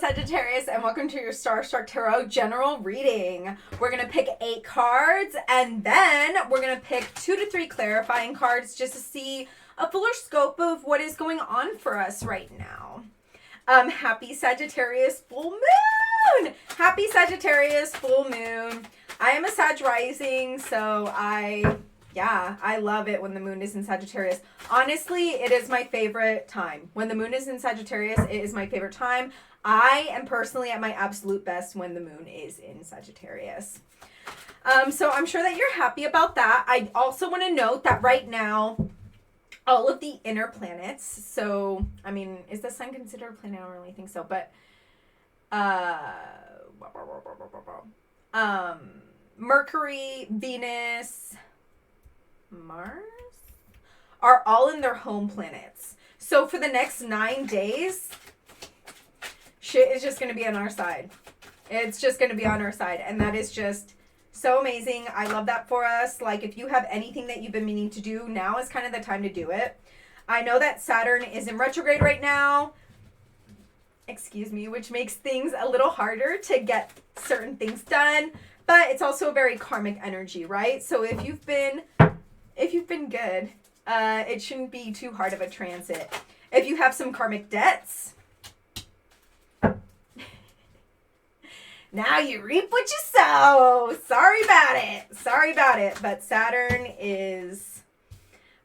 Sagittarius, and welcome to your Starstruck Tarot general reading. We're going to pick 8 cards, and then we're going to pick 2 to 3 clarifying cards just to see a fuller scope of what is going on for us right now. Happy Sagittarius full moon! Happy Sagittarius full moon. I am a Sag rising, so I love it when the moon is in Sagittarius. Honestly, it is my favorite time. When the moon is in Sagittarius, it is my favorite time. I am personally at my absolute best when the moon is in Sagittarius. So I'm sure that you're happy about that. I also want to note that right now, all of the inner planets, so, I mean, is the sun considered a planet? I don't really think so, but, Mercury, Venus, Mars are all in their home planets. So for the next 9 days, shit is just going to be on our side. It's just going to be on our side. And that is just so amazing. I love that for us. Like, if you have anything that you've been meaning to do, now is kind of the time to do it. I know that Saturn is in retrograde right now. Excuse me, which makes things a little harder to get certain things done. But it's also a very karmic energy, right? So if you've been good, it shouldn't be too hard of a transit. If you have some karmic debts, now you reap what you sow. Sorry about it. But Saturn is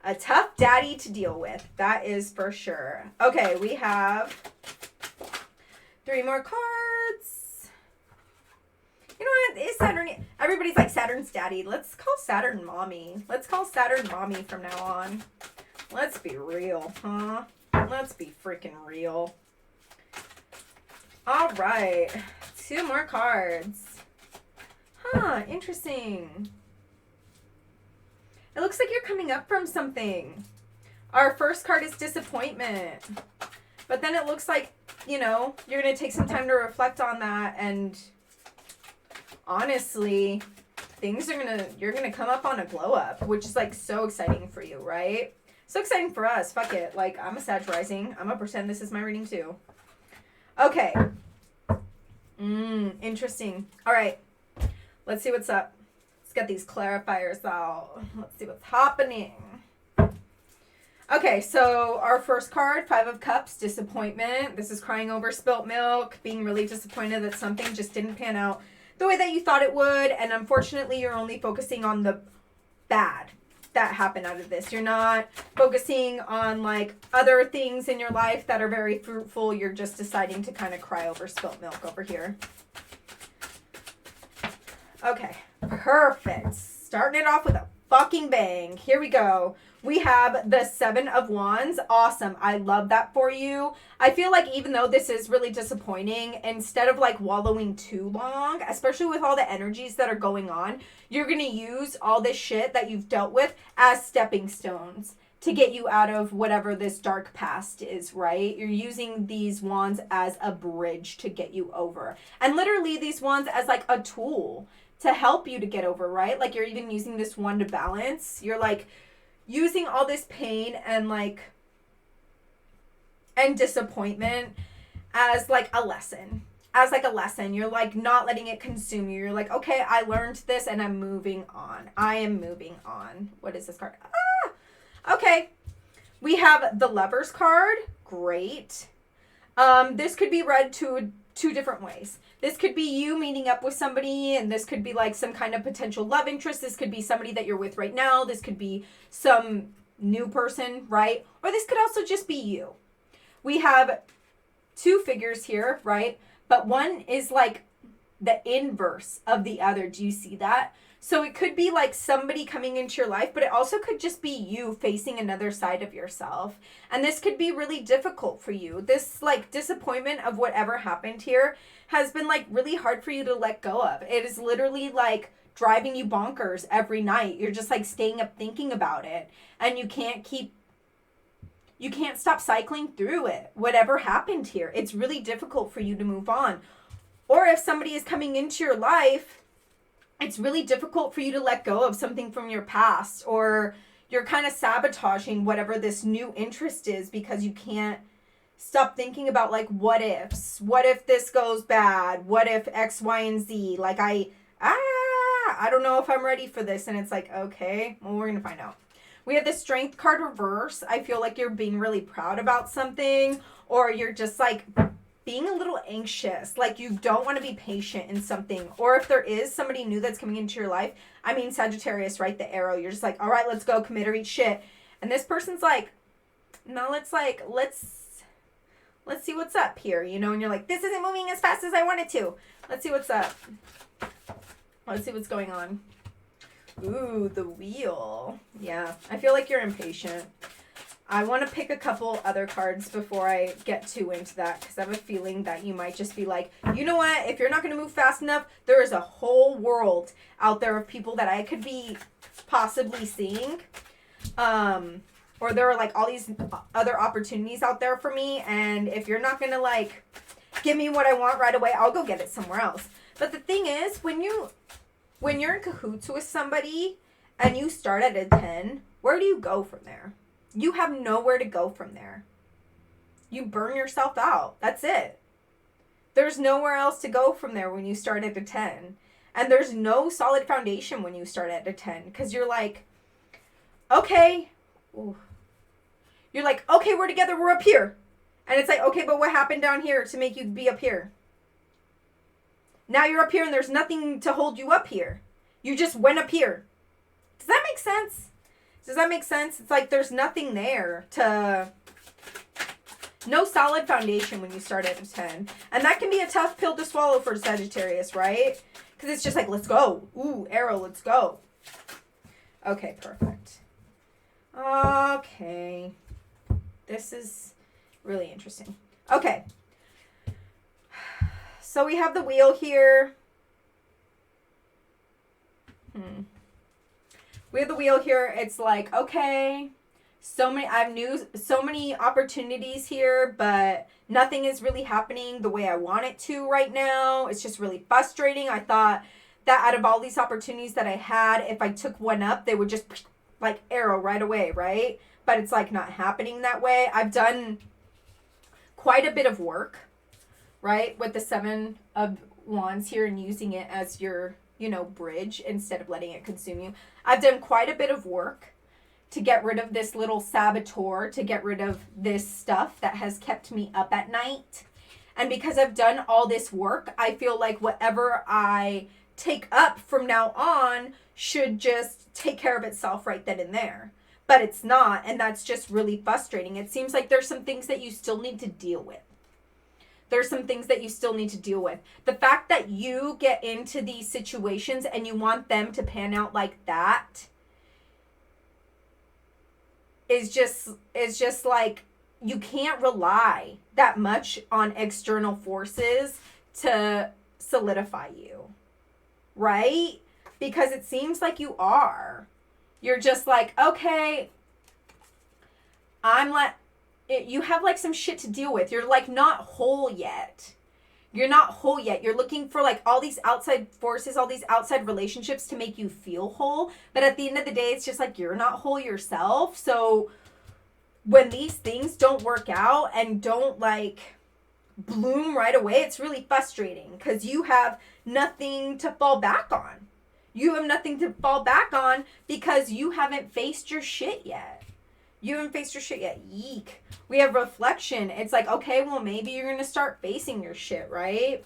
a tough daddy to deal with. That is for sure. Okay, we have 3 more cards. You know what? Is Saturn... Everybody's like, Saturn's daddy. Let's call Saturn mommy. Let's call Saturn mommy from now on. Let's be real, huh? Let's be freaking real. All right. 2 more cards. Huh, interesting. It looks like you're coming up from something. Our first card is disappointment. But then it looks like, you know, you're going to take some time to reflect on that, and honestly, you're going to come up on a glow up, which is like so exciting for you, right? So exciting for us. Fuck it. Like, I'm a Sag rising. I'm going to pretend this is my reading too. Okay. Interesting. All right. Let's see what's up. Let's get these clarifiers out. Let's see what's happening. Okay, so our first card, 5 of Cups, disappointment. This is crying over spilt milk, being really disappointed that something just didn't pan out the way that you thought it would, and unfortunately you're only focusing on the bad that happened out of this. You're not focusing on like other things in your life that are very fruitful. You're just deciding to kind of cry over spilt milk over here. Okay, perfect. Starting it off with a fucking bang. Here we go. We have the 7 of Wands. Awesome. I love that for you. I feel like even though this is really disappointing, instead of like wallowing too long, especially with all the energies that are going on, you're going to use all this shit that you've dealt with as stepping stones to get you out of whatever this dark past is, right? You're using these wands as a bridge to get you over. And literally these wands as like a tool to help you to get over, right? Like, you're even using this one to balance. You're like using all this pain and like and disappointment as like a lesson. You're like not letting it consume you. You're like, okay, I learned this and I'm moving on. I am moving on. What is this card? Okay. We have the Lovers card. Great. This could be read two different ways. This could be you meeting up with somebody, and this could be like some kind of potential love interest. This could be somebody that you're with right now. This could be some new person, right? Or this could also just be you. We have 2 figures here, right? But one is like the inverse of the other. Do you see that? So it could be like somebody coming into your life, but it also could just be you facing another side of yourself. And this could be really difficult for you. This like disappointment of whatever happened here has been like really hard for you to let go of. It is literally like driving you bonkers every night. You're just like staying up thinking about it, and you can't stop cycling through it. Whatever happened here, it's really difficult for you to move on. Or if somebody is coming into your life, it's really difficult for you to let go of something from your past, or you're kind of sabotaging whatever this new interest is because you can't Stop thinking about like what ifs. What if this goes bad? What if X, Y, and Z? Like I don't know if I'm ready for this. And it's like, okay, well, we're going to find out. We have the Strength card reverse. I feel like you're being really proud about something, or you're just like being a little anxious. Like you don't want to be patient in something. Or if there is somebody new that's coming into your life, I mean, Sagittarius, right? The arrow. You're just like, all right, let's go, commit or eat shit. And this person's like, no, let's see what's up here, you know? And you're like, this isn't moving as fast as I want it to. Let's see what's up. Let's see what's going on. Ooh, the wheel. Yeah, I feel like you're impatient. I want to pick a couple other cards before I get too into that, because I have a feeling that you might just be like, you know what? If you're not going to move fast enough, there is a whole world out there of people that I could be possibly seeing. Or there are like all these other opportunities out there for me. And if you're not going to like give me what I want right away, I'll go get it somewhere else. But the thing is, when you're in cahoots with somebody and you start at a 10, where do you go from there? You have nowhere to go from there. You burn yourself out. That's it. There's nowhere else to go from there when you start at a 10. And there's no solid foundation when you start at a 10. Because you're like, okay. Ooh. You're like, okay, we're together. We're up here. And it's like, okay, but what happened down here to make you be up here? Now you're up here and there's nothing to hold you up here. You just went up here. Does that make sense? Does that make sense? It's like there's nothing there to... No solid foundation when you start at a 10. And that can be a tough pill to swallow for Sagittarius, right? Because it's just like, let's go. Ooh, arrow, let's go. Okay, perfect. Okay. This is really interesting. Okay. So we have the wheel here. We have the wheel here. It's like, okay, so many opportunities here, but nothing is really happening the way I want it to right now. It's just really frustrating. I thought that out of all these opportunities that I had, if I took one up, they would just like arrow right away, right? But it's like not happening that way. I've done quite a bit of work, right, with the 7 of Wands here and using it as your, bridge instead of letting it consume you. I've done quite a bit of work to get rid of this little saboteur, to get rid of this stuff that has kept me up at night. And because I've done all this work, I feel like whatever I take up from now on should just take care of itself right then and there. But it's not, and that's just really frustrating. It seems like there's some things that you still need to deal with. There's some things that you still need to deal with. The fact that you get into these situations and you want them to pan out like that is just like, you can't rely that much on external forces to solidify you, right? Because it seems like you are. You're just like, okay, you have like some shit to deal with. You're like not whole yet. You're not whole yet. You're looking for like all these outside forces, all these outside relationships to make you feel whole. But at the end of the day, it's just like you're not whole yourself. So when these things don't work out and don't like bloom right away, it's really frustrating because you have nothing to fall back on. You have nothing to fall back on because you haven't faced your shit yet. You haven't faced your shit yet. Yeek. We have reflection. It's like, okay, well, maybe you're going to start facing your shit, right?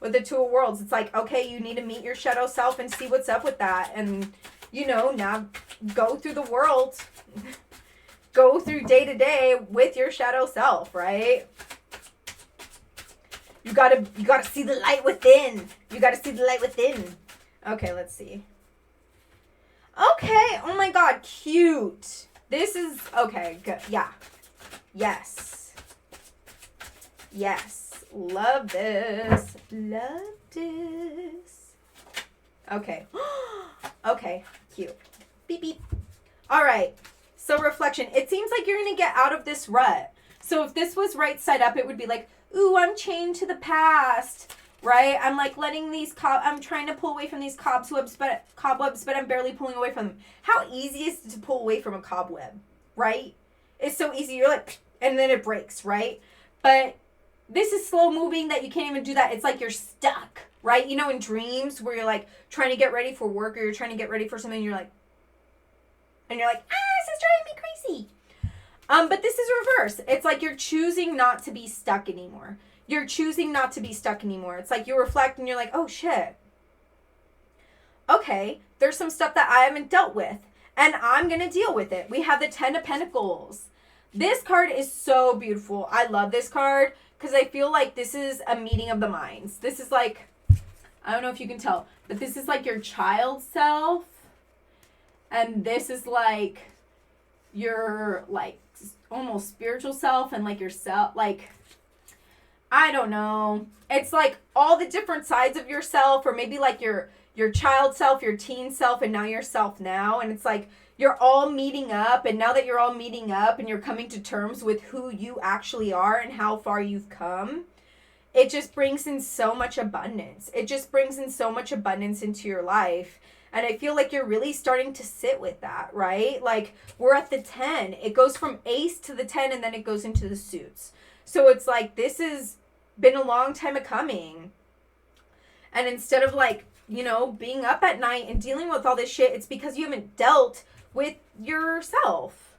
With the 2 of Worlds, it's like, okay, you need to meet your shadow self and see what's up with that. And, now go through the world. Go through day to day with your shadow self, right? You gotta see the light within. You gotta see the light within. Okay, let's see. Okay, oh my god, cute. This is, okay, good, yeah. Yes. Yes, love this. Love this. Okay. Okay, cute. Beep, beep. All right, so reflection. It seems like you're going to get out of this rut. So if this was right side up, it would be like, ooh, I'm chained to the past. Right? I'm like letting I'm trying to pull away from these cobwebs, but I'm barely pulling away from them. How easy is it to pull away from a cobweb? Right? It's so easy. You're like, and then it breaks, right? But this is slow moving that you can't even do that. It's like you're stuck, right? You know, in dreams where you're like trying to get ready for work or you're trying to get ready for something, and you're like, this is driving me crazy. But this is reverse. It's like you're choosing not to be stuck anymore. You're choosing not to be stuck anymore. It's like you reflect and you're like, oh shit. Okay, there's some stuff that I haven't dealt with, and I'm going to deal with it. We have the 10 of Pentacles. This card is so beautiful. I love this card because I feel like this is a meeting of the minds. This is like, I don't know if you can tell, but this is like your child self, and this is like your like almost spiritual self, and like yourself, like, I don't know. It's like all the different sides of yourself, or maybe like your child self, your teen self, and now yourself now. And it's like you're all meeting up, and now that you're all meeting up and you're coming to terms with who you actually are and how far you've come, it just brings in so much abundance. It just brings in so much abundance into your life. And I feel like you're really starting to sit with that, right? Like, we're at the 10. It goes from ace to the 10, and then it goes into the suits. So it's like, this has been a long time coming. And instead of like, you know, being up at night and dealing with all this shit, it's because you haven't dealt with yourself.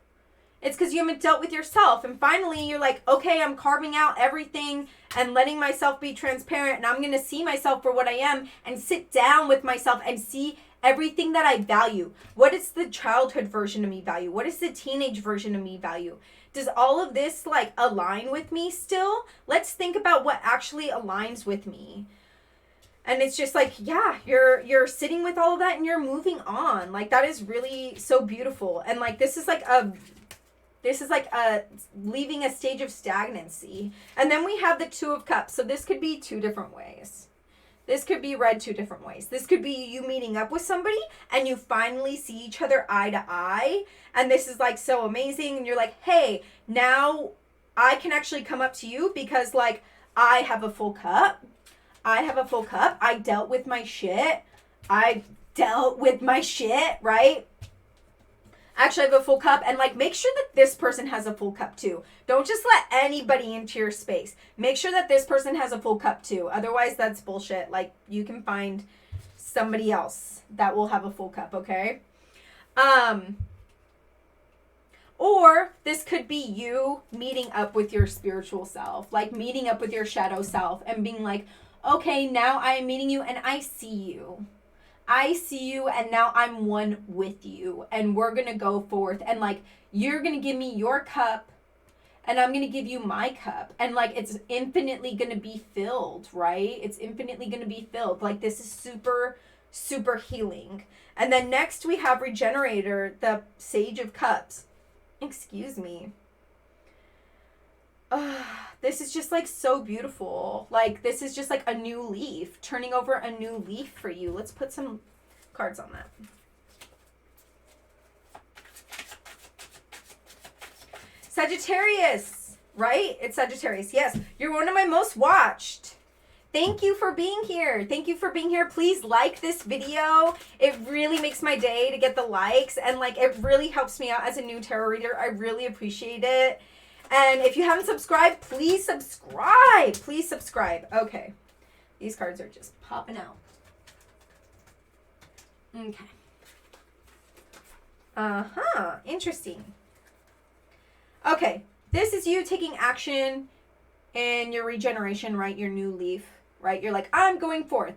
It's because you haven't dealt with yourself. And finally, you're like, okay, I'm carving out everything and letting myself be transparent. And I'm going to see myself for what I am and sit down with myself and see everything that I value. What is the childhood version of me value? What is the teenage version of me value? Does all of this like align with me still? Let's think about what actually aligns with me. And it's just like, yeah, you're sitting with all of that and you're moving on. Like, that is really so beautiful. And like, this is like a leaving a stage of stagnancy. And then we have the 2 of Cups. So this could be 2 different ways. This could be read 2 different ways. This could be you meeting up with somebody and you finally see each other eye to eye. And this is like so amazing. And you're like, hey, now I can actually come up to you because like I have a full cup. I dealt with my shit. Right? Actually, I have a full cup. And like, make sure that this person has a full cup too. Don't just let anybody into your space. Make sure that this person has a full cup too. Otherwise, that's bullshit. Like, you can find somebody else that will have a full cup, okay? Or this could be you meeting up with your spiritual self. Like, meeting up with your shadow self and being like, okay, now I am meeting you and I see you. I see you and now I'm one with you. And we're going to go forth. And like, you're going to give me your cup and I'm going to give you my cup. And like, it's infinitely going to be filled, right? It's infinitely going to be filled. Like, this is super, super healing. And then next we have Regenerator, the Sage of Cups. Excuse me. This is just like so beautiful. Like, this is just like a new leaf, turning over a new leaf for you. Let's put some cards on that. Sagittarius, right? It's Sagittarius. Yes, you're one of my most watched. Thank you for being here. Thank you for being here. Please like this video. It really makes my day to get the likes, and like, it really helps me out as a new tarot reader. I really appreciate it. And if you haven't subscribed, please subscribe. Please subscribe. Okay. These cards are just popping out. Okay. Interesting. Okay. This is you taking action in your regeneration, right? Your new leaf, right? You're like, I'm going forth.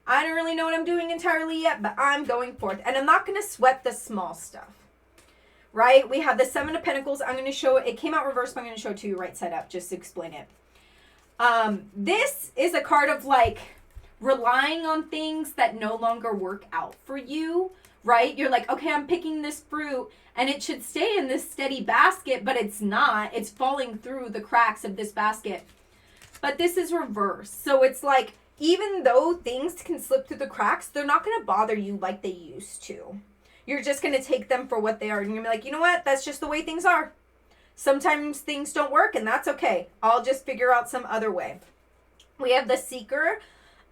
I don't really know what I'm doing entirely yet, but I'm going forth. And I'm not going to sweat the small stuff. Right? We have the 7 of Pentacles. I'm going to show it. It came out reversed, but I'm going to show it to you right side up just to explain it. This is a card of like relying on things that no longer work out for you, right? You're like, okay, I'm picking this fruit and it should stay in this steady basket, but it's not. It's falling through the cracks of this basket. But this is reversed. So it's like, even though things can slip through the cracks, they're not going to bother you like they used to. You're just going to take them for what they are. And you're going to be like, you know what? That's just the way things are. Sometimes things don't work, and that's okay. I'll just figure out some other way. We have the Seeker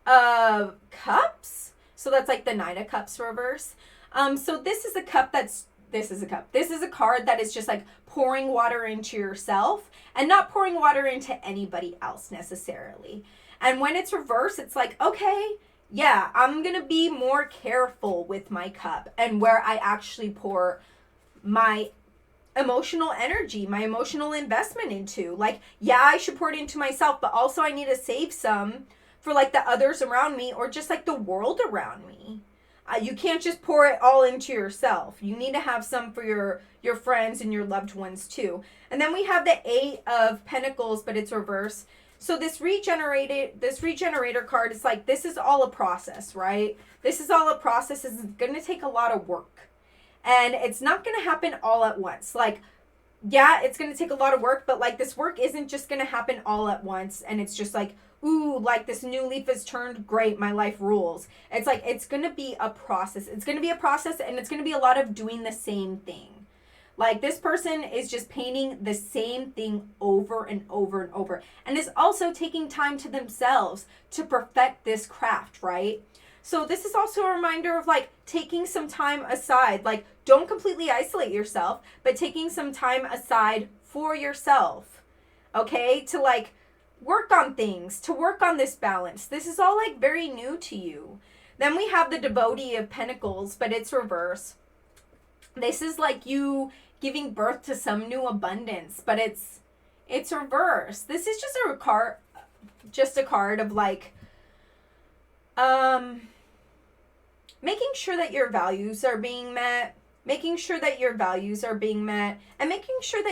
of Cups. So that's like the 9 of Cups reverse. So this is a cup that's this is a cup. This is a card that is just like pouring water into yourself and not pouring water into anybody else necessarily. And when it's reversed, it's like, okay, yeah, I'm going to be more careful with my cup and where I actually pour my emotional energy, my emotional investment into. Like, yeah, I should pour it into myself, but also I need to save some for like the others around me or just like the world around me. You can't just pour it all into yourself. You need to have some for your friends and your loved ones too. And then we have the 8 of Pentacles, but it's reverse. So this regenerator card is like, this is all a process, right? This is all a process. It's going to take a lot of work. And it's not going to happen all at once. Like, yeah, it's going to take a lot of work, but like this work isn't just going to happen all at once. And it's just like, ooh, like this new leaf has turned, great, my life rules. It's like, it's going to be a process. It's going to be a process, and it's going to be a lot of doing the same thing. Like, this person is just painting the same thing over and over and over, and is also taking time to themselves to perfect this craft, right? So this is also a reminder of like taking some time aside. Like, don't completely isolate yourself, but taking some time aside for yourself, okay? To like work on things, to work on this balance. This is all like very new to you. Then we have the Devotee of Pentacles, but it's reverse. This is like you giving birth to some new abundance, but it's reverse. This is just a card of like making sure that your values are being met, and making sure that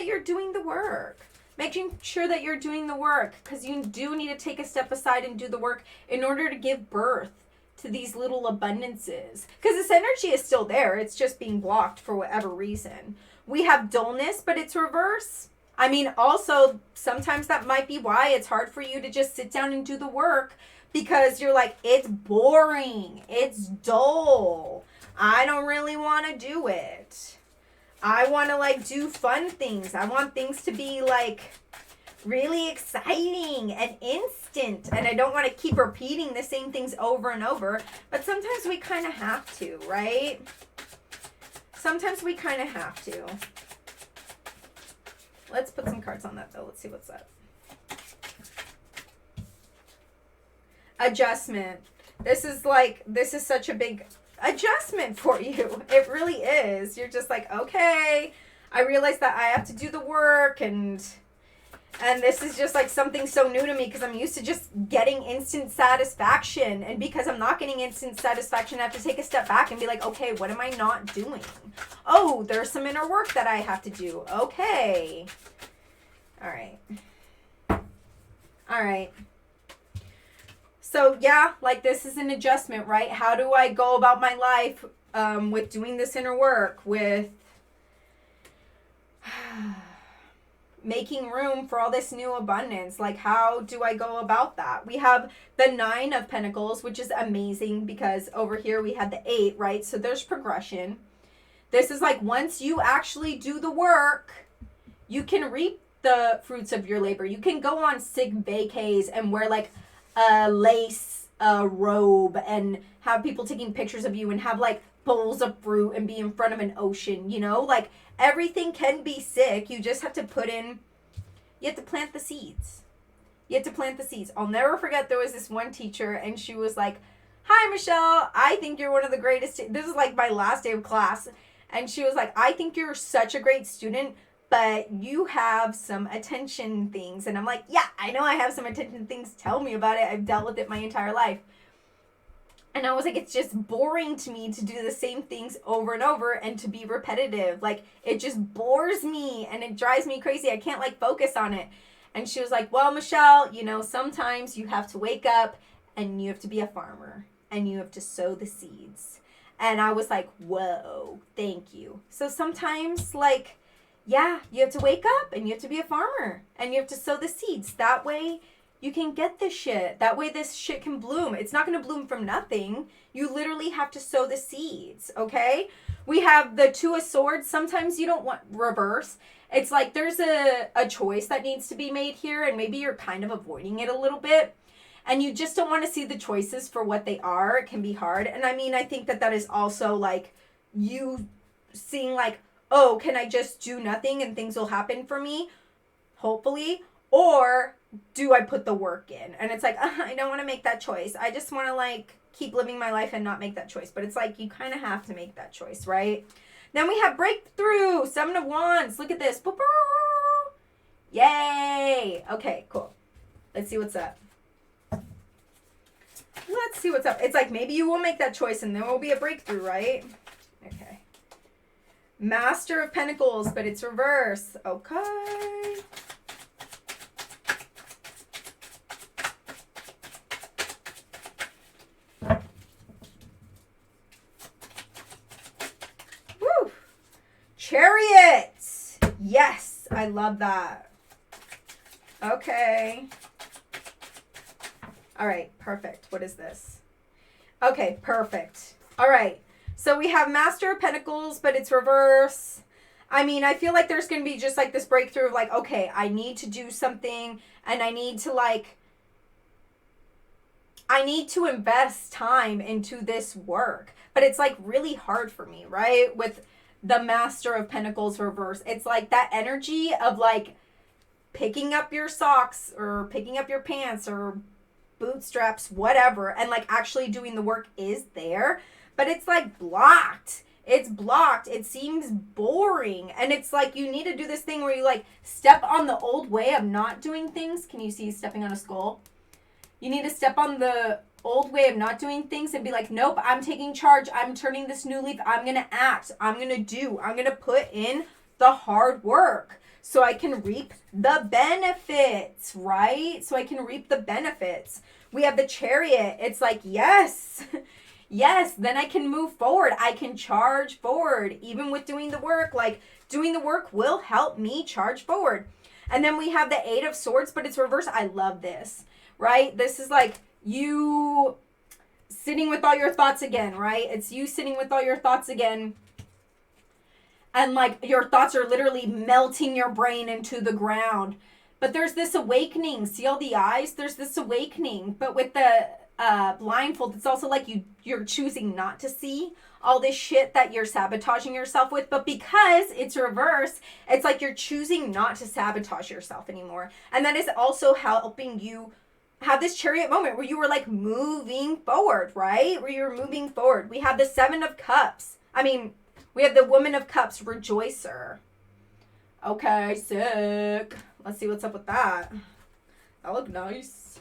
you're doing the work. Making sure that you're doing the work, because you do need to take a step aside and do the work in order to give birth to these little abundances. Because this energy is still there. It's just being blocked for whatever reason. We have dullness, but it's reverse. I mean, also, sometimes that might be why it's hard for you to just sit down and do the work, because you're like, it's boring. It's dull. I don't really want to do it. I want to like do fun things. I want things to be like really exciting and instant. And I don't want to keep repeating the same things over and over. But sometimes we kind of have to, right? Sometimes we kind of have to. Let's put some cards on that though. Let's see what's up. Adjustment. This is such a big adjustment for you. It really is. You're just like, okay, I realize that I have to do the work, and this is just like something so new to me, because I'm used to just getting instant satisfaction, and because I'm not getting instant satisfaction, I have to take a step back and be like, okay, what am I not doing? Oh, there's some inner work that I have to do. Okay. All right. So yeah, like this is an adjustment, right? How do I go about my life with doing this inner work, with making room for all this new abundance? Like, how do I go about that? We have the 9 of Pentacles, which is amazing, because over here we had the 8, right? So there's progression. This is like, once you actually do the work, you can reap the fruits of your labor. You can go on sick vacays and wear like a lace robe and have people taking pictures of you and have like bowls of fruit and be in front of an ocean, you know? Like, everything can be sick. You just have to you have to plant the seeds. I'll never forget, there was this one teacher, and she was like, hi, Michelle, I think you're one of the greatest. This is like my last day of class. And she was like, I think you're such a great student, but you have some attention things. And I'm like, yeah, I know I have some attention things. Tell me about it. I've dealt with it my entire life. And I was like, it's just boring to me to do the same things over and over and to be repetitive. Like, it just bores me and it drives me crazy. I can't like focus on it. And she was like, well, Michelle, you know, sometimes you have to wake up and you have to be a farmer and you have to sow the seeds. And I was like, whoa, thank you. So sometimes, like, yeah, you have to wake up and you have to be a farmer and you have to sow the seeds. That way you can get this shit. That way this shit can bloom. It's not going to bloom from nothing. You literally have to sow the seeds, okay? We have the 2 of Swords. Sometimes you don't want reverse. It's like there's a choice that needs to be made here, and maybe you're kind of avoiding it a little bit. And you just don't want to see the choices for what they are. It can be hard. And I mean, I think that is also like you seeing like, oh, can I just do nothing and things will happen for me? Hopefully. Or do I put the work in? And it's like, I don't want to make that choice. I just want to like keep living my life and not make that choice. But it's like, you kind of have to make that choice, right? Then we have breakthrough, 7 of Wands. Look at this. Yay. Okay, cool. Let's see what's up. Let's see what's up. It's like, maybe you will make that choice and there will be a breakthrough, right? Okay. Master of Pentacles, but it's reverse. Okay. Woo! Chariot. Yes, I love that. Okay. All right, perfect. What is this? Okay, perfect. All right. So we have Master of Pentacles, but it's reverse. I mean, I feel like there's going to be just like this breakthrough of like, okay, I need to do something and I need to invest time into this work. But it's like really hard for me, right? With the Master of Pentacles reverse. It's like that energy of like picking up your socks or picking up your pants or bootstraps, whatever, and like actually doing the work is there, but it's like blocked. It's blocked. It seems boring. And it's like you need to do this thing where you like step on the old way of not doing things. Can you see stepping on a skull? You need to step on the old way of not doing things and be like, nope, I'm taking charge. I'm turning this new leaf. I'm going to act. I'm going to put in the hard work so I can reap the benefits, right? So I can reap the benefits. We have the Chariot. It's like, yes, yes, then I can move forward. I can charge forward, even with doing the work. Like, doing the work will help me charge forward. And then we have the 8 of Swords, but it's reverse. I love this, right? This is like you sitting with all your thoughts again, right? It's you sitting with all your thoughts again. And like your thoughts are literally melting your brain into the ground. But there's this awakening. See all the eyes? There's this awakening. But with the blindfold, it's also like you're choosing not to see all this shit that you're sabotaging yourself with. But because it's reverse, it's like you're choosing not to sabotage yourself anymore. And that is also helping you have this Chariot moment where you were like moving forward, right? Where you're moving forward. We have the 7 of Cups. We have the Woman of Cups, Rejoicer. Okay, sick. Let's see what's up with that. That looked nice.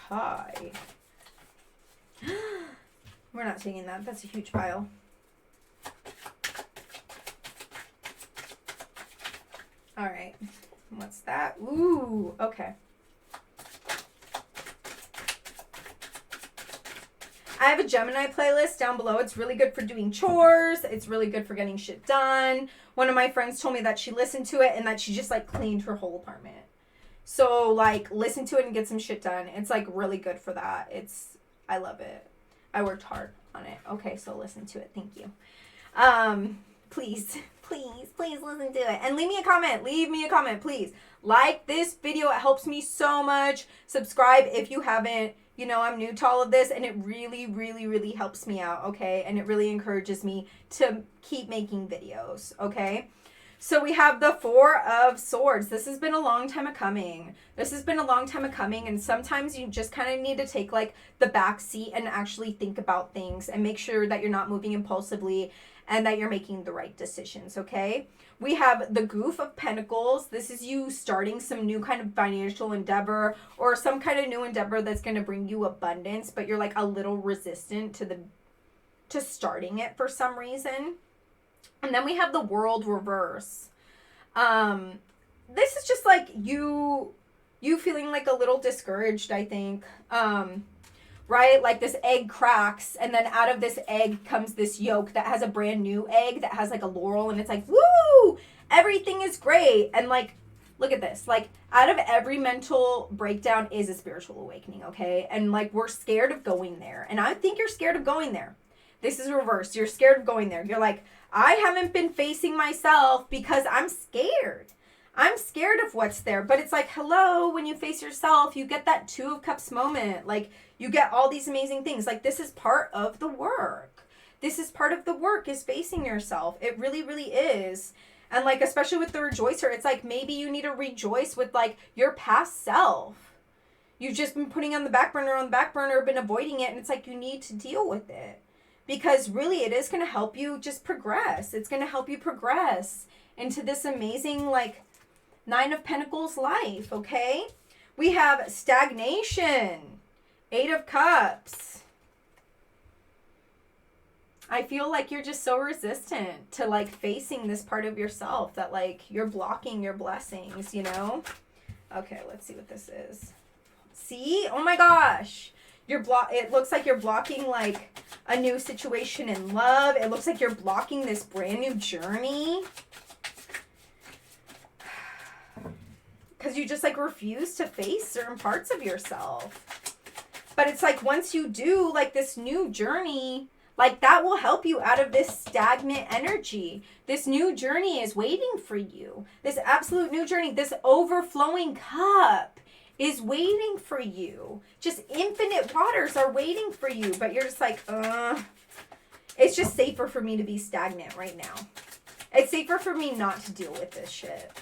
Okay. We're not taking that. That's a huge pile. All right. What's that? Ooh, okay. I have a Gemini playlist down below. It's really good for doing chores. It's really good for getting shit done. One of my friends told me that she listened to it and that she just like cleaned her whole apartment. So like listen to it and get some shit done. It's like really good for that. I love it. I worked hard on it. Okay, so listen to it. Thank you. Please listen to it. And leave me a comment. Leave me a comment, please. Like this video. It helps me so much. Subscribe if you haven't. You know, I'm new to all of this, and it really, really, really helps me out, okay? And it really encourages me to keep making videos, okay? So we have the 4 of Swords. This has been a long time a coming. And sometimes you just kind of need to take, like, the back seat and actually think about things and make sure that you're not moving impulsively and that you're making the right decisions, okay? We have the Goof of Pentacles. This is you starting some new kind of financial endeavor or some kind of new endeavor that's going to bring you abundance, but you're like a little resistant to starting it for some reason. And then we have the World reverse. This is just like you feeling like a little discouraged, I think. Right? Like this egg cracks and then out of this egg comes this yolk that has a brand new egg that has like a laurel and it's like, woo! Everything is great. And like, look at this. Like out of every mental breakdown is a spiritual awakening, okay? And like we're scared of going there. And I think you're scared of going there. This is reversed. You're scared of going there. You're like, I haven't been facing myself because I'm scared. I'm scared of what's there. But it's like, hello, when you face yourself, you get that Two of Cups moment. Like, you get all these amazing things. Like, this is part of the work. This is part of the work, is facing yourself. It really, really is. And, like, especially with the rejoicer, it's like maybe you need to rejoice with, like, your past self. You've just been putting on the back burner, been avoiding it, and it's like you need to deal with it. Because really, it is going to help you just progress. It's going to help you progress into this amazing, like, Nine of Pentacles life, okay? We have stagnation. Eight of Cups. I feel like you're just so resistant to, like, facing this part of yourself that, like, you're blocking your blessings, you know? Okay, let's see what this is. See? Oh my gosh. It looks like you're blocking, like, a new situation in love. It looks like you're blocking this brand new journey. Because you just, like, refuse to face certain parts of yourself. But it's like once you do, like, this new journey, like, that will help you out of this stagnant energy. This new journey is waiting for you. This absolute new journey, this overflowing cup is waiting for you. Just infinite waters are waiting for you. But you're just like, it's just safer for me to be stagnant right now. It's safer for me not to deal with this shit.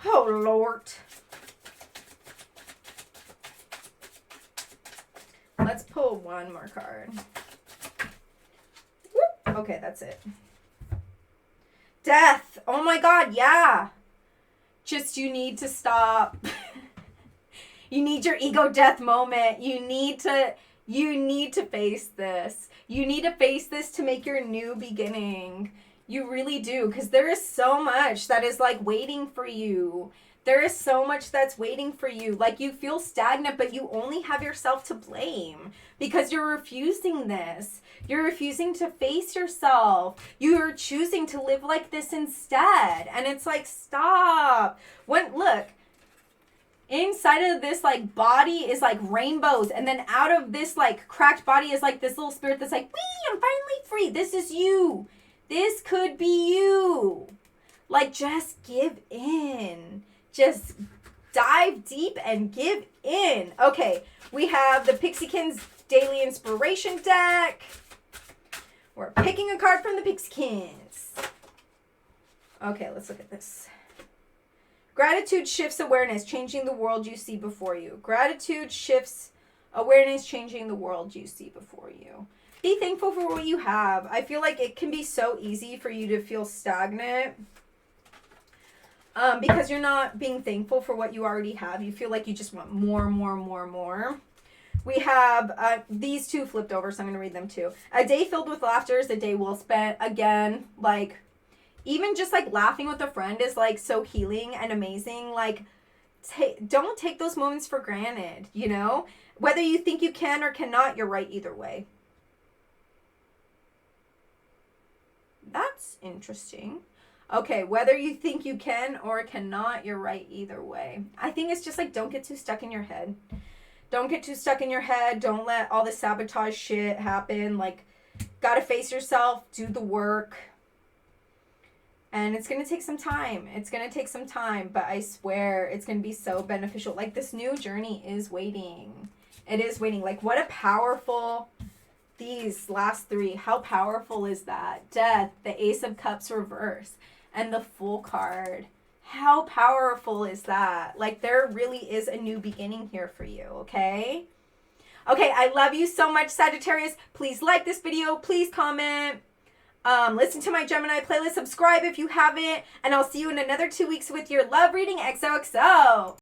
Oh, Lord. Let's pull one more card. Whoop. Okay, that's it. Death. Oh my God, yeah. Just, you need to stop. You need your ego death moment. You need to face this. You need to face this to make your new beginning. You really do, because there is so much that is, like, waiting for you. There is so much that's waiting for you. Like, you feel stagnant, but you only have yourself to blame because you're refusing this. You're refusing to face yourself. You're choosing to live like this instead. And it's like, stop. Look, inside of this, like, body is, like, rainbows. And then out of this, like, cracked body is, like, this little spirit that's like, wee, I'm finally free. This is you. This could be you. Like, just give in. Just dive deep and give in. Okay, we have the Pixiekins Daily Inspiration deck. We're picking a card from the Pixiekins. Okay, let's look at this. Gratitude shifts awareness, changing the world you see before you. Gratitude shifts awareness, changing the world you see before you. Be thankful for what you have. I feel like it can be so easy for you to feel stagnant because you're not being thankful for what you already have. You feel like you just want more, more, more, more. We have these two flipped over, so I'm going to read them too. A day filled with laughter is a day well spent. Again, like, even just, like, laughing with a friend is, like, so healing and amazing. Like, don't take those moments for granted, you know? Whether you think you can or cannot, you're right either way. That's interesting. Okay, whether you think you can or cannot, you're right either way. I think it's just like, don't get too stuck in your head. Don't get too stuck in your head. Don't let all the sabotage shit happen. Like, gotta face yourself, do the work. And it's gonna take some time. It's gonna take some time, but I swear it's gonna be so beneficial. Like, this new journey is waiting. It is waiting. Like, what a powerful... These last three, how powerful is that? Death, the Ace of Cups reverse, and the Fool card. How powerful is that? Like, there really is a new beginning here for you, okay? Okay, I love you so much, Sagittarius. Please like this video. Please comment. Listen to my Gemini playlist. Subscribe if you haven't. And I'll see you in another 2 weeks with your love reading XOXO.